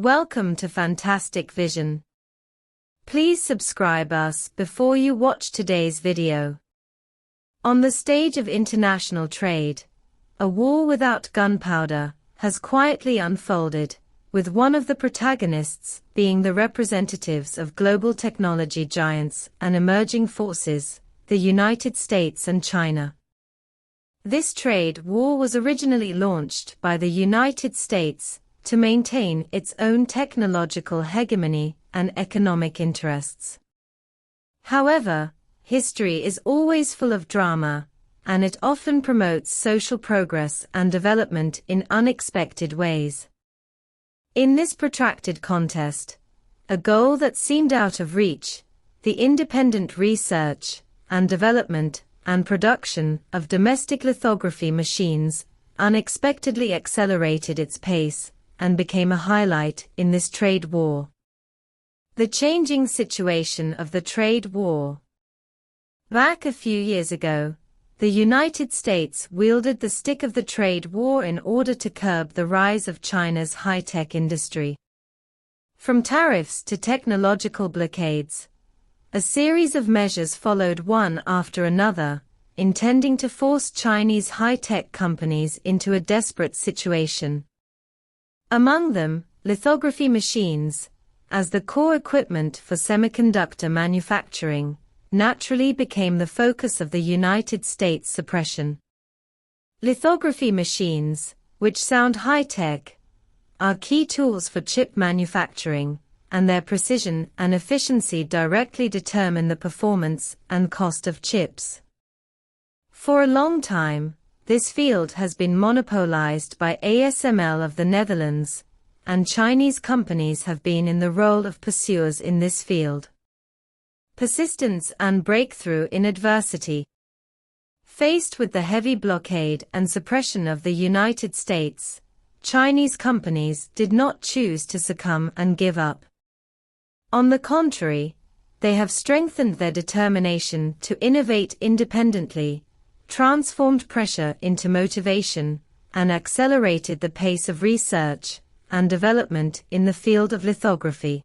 Welcome to Fantastic Vision. Please subscribe us before you watch today's video. On the stage of international trade, a war without gunpowder has quietly unfolded, with one of the protagonists being the representatives of global technology giants and emerging forces, the United States and China. This trade war was originally launched by the United States to maintain its own technological hegemony and economic interests. However, history is always full of drama, and it often promotes social progress and development in unexpected ways. In this protracted contest, a goal that seemed out of reach, the independent research and development and production of domestic lithography machines unexpectedly accelerated its pace and became a highlight in this trade war. The changing situation of the trade war. Back a few years ago, the United States wielded the stick of the trade war in order to curb the rise of China's high-tech industry. From tariffs to technological blockades, a series of measures followed one after another, intending to force Chinese high-tech companies into a desperate situation. Among them, lithography machines, as the core equipment for semiconductor manufacturing, naturally became the focus of the United States suppression. Lithography machines, which sound high-tech, are key tools for chip manufacturing, and their precision and efficiency directly determine the performance and cost of chips. For a long time, this field has been monopolized by ASML of the Netherlands, and Chinese companies have been in the role of pursuers in this field. Persistence and breakthrough in adversity. Faced with the heavy blockade and suppression of the United States, Chinese companies did not choose to succumb and give up. On the contrary, they have strengthened their determination to innovate independently, transformed pressure into motivation, and accelerated the pace of research and development in the field of lithography.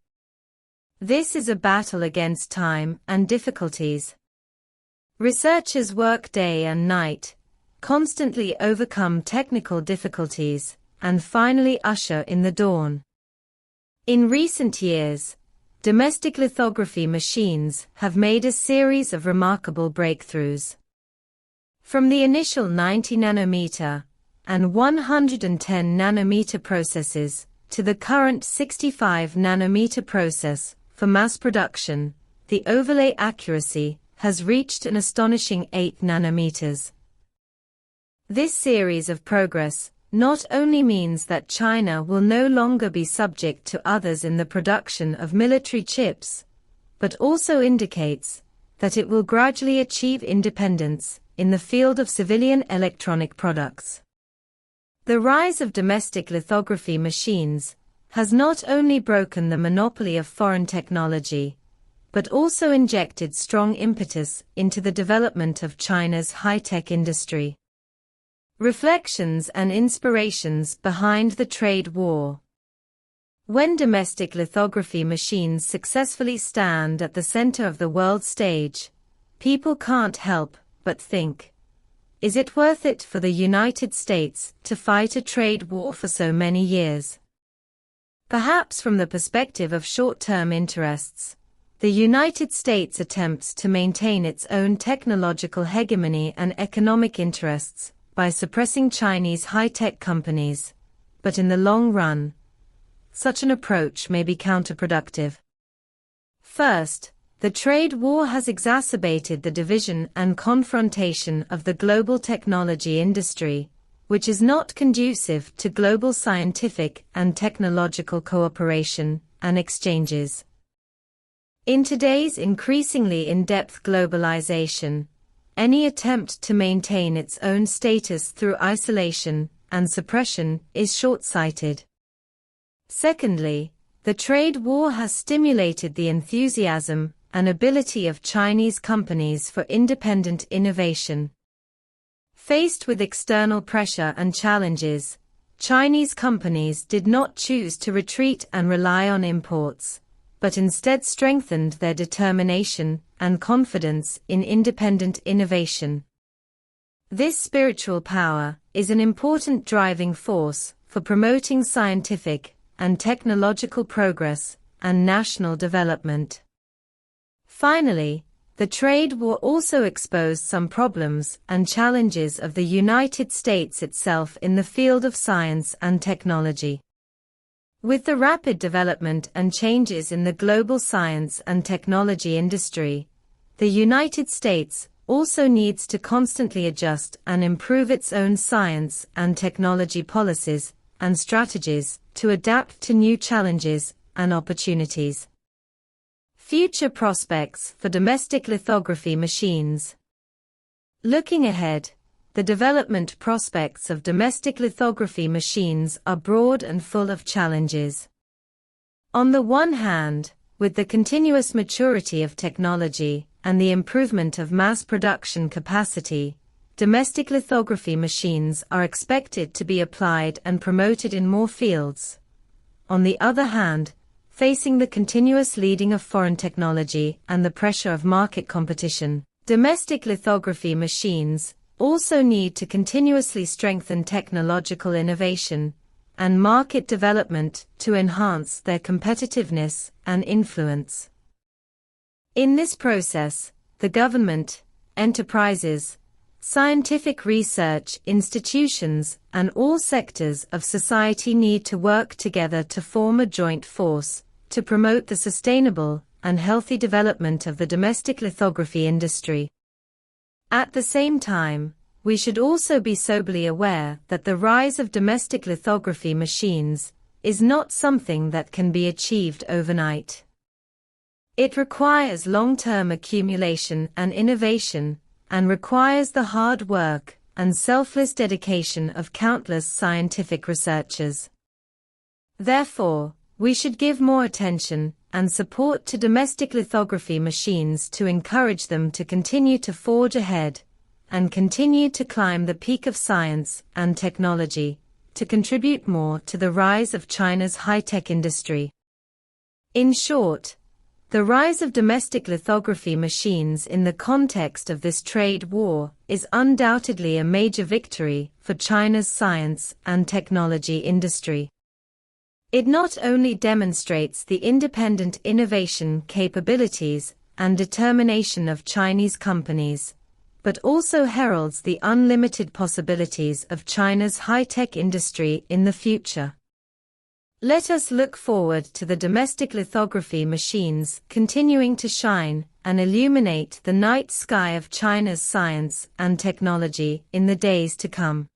This is a battle against time and difficulties. Researchers work day and night, constantly overcome technical difficulties, and finally usher in the dawn. In recent years, domestic lithography machines have made a series of remarkable breakthroughs. From the initial 90 nanometer and 110 nanometer processes to the current 65 nanometer process for mass production, the overlay accuracy has reached an astonishing 8 nanometers. This series of progress not only means that China will no longer be subject to others in the production of military chips, but also indicates that it will gradually achieve independence in the field of civilian electronic products. The rise of domestic lithography machines has not only broken the monopoly of foreign technology, but also injected strong impetus into the development of China's high-tech industry. Reflections and inspirations behind the trade war. When domestic lithography machines successfully stand at the center of the world stage, people can't help but think, is it worth it for the United States to fight a trade war for so many years? Perhaps from the perspective of short-term interests, the United States attempts to maintain its own technological hegemony and economic interests by suppressing Chinese high-tech companies, but in the long run, such an approach may be counterproductive. First, the trade war has exacerbated the division and confrontation of the global technology industry, which is not conducive to global scientific and technological cooperation and exchanges. In today's increasingly in-depth globalization, any attempt to maintain its own status through isolation and suppression is short-sighted. Secondly, the trade war has stimulated the enthusiasm and ability of Chinese companies for independent innovation. Faced with external pressure and challenges, Chinese companies did not choose to retreat and rely on imports, but instead strengthened their determination and confidence in independent innovation. This spiritual power is an important driving force for promoting scientific and technological progress and national development. Finally, the trade war also exposed some problems and challenges of the United States itself in the field of science and technology. With the rapid development and changes in the global science and technology industry, the United States also needs to constantly adjust and improve its own science and technology policies and strategies to adapt to new challenges and opportunities. Future prospects for domestic lithography machines. Looking ahead, the development prospects of domestic lithography machines are broad and full of challenges. On the one hand, with the continuous maturity of technology and the improvement of mass production capacity, domestic lithography machines are expected to be applied and promoted in more fields. On the other hand, facing the continuous leading of foreign technology and the pressure of market competition, domestic lithography machines also need to continuously strengthen technological innovation and market development to enhance their competitiveness and influence. In this process, the government, enterprises, scientific research institutions, and all sectors of society need to work together to form a joint force to promote the sustainable and healthy development of the domestic lithography industry. At the same time, we should also be soberly aware that the rise of domestic lithography machines is not something that can be achieved overnight. It requires long-term accumulation and innovation, and requires the hard work and selfless dedication of countless scientific researchers. Therefore, we should give more attention and support to domestic lithography machines to encourage them to continue to forge ahead and continue to climb the peak of science and technology, to contribute more to the rise of China's high-tech industry. In short, the rise of domestic lithography machines in the context of this trade war is undoubtedly a major victory for China's science and technology industry. It not only demonstrates the independent innovation capabilities and determination of Chinese companies, but also heralds the unlimited possibilities of China's high-tech industry in the future. Let us look forward to the domestic lithography machines continuing to shine and illuminate the night sky of China's science and technology in the days to come.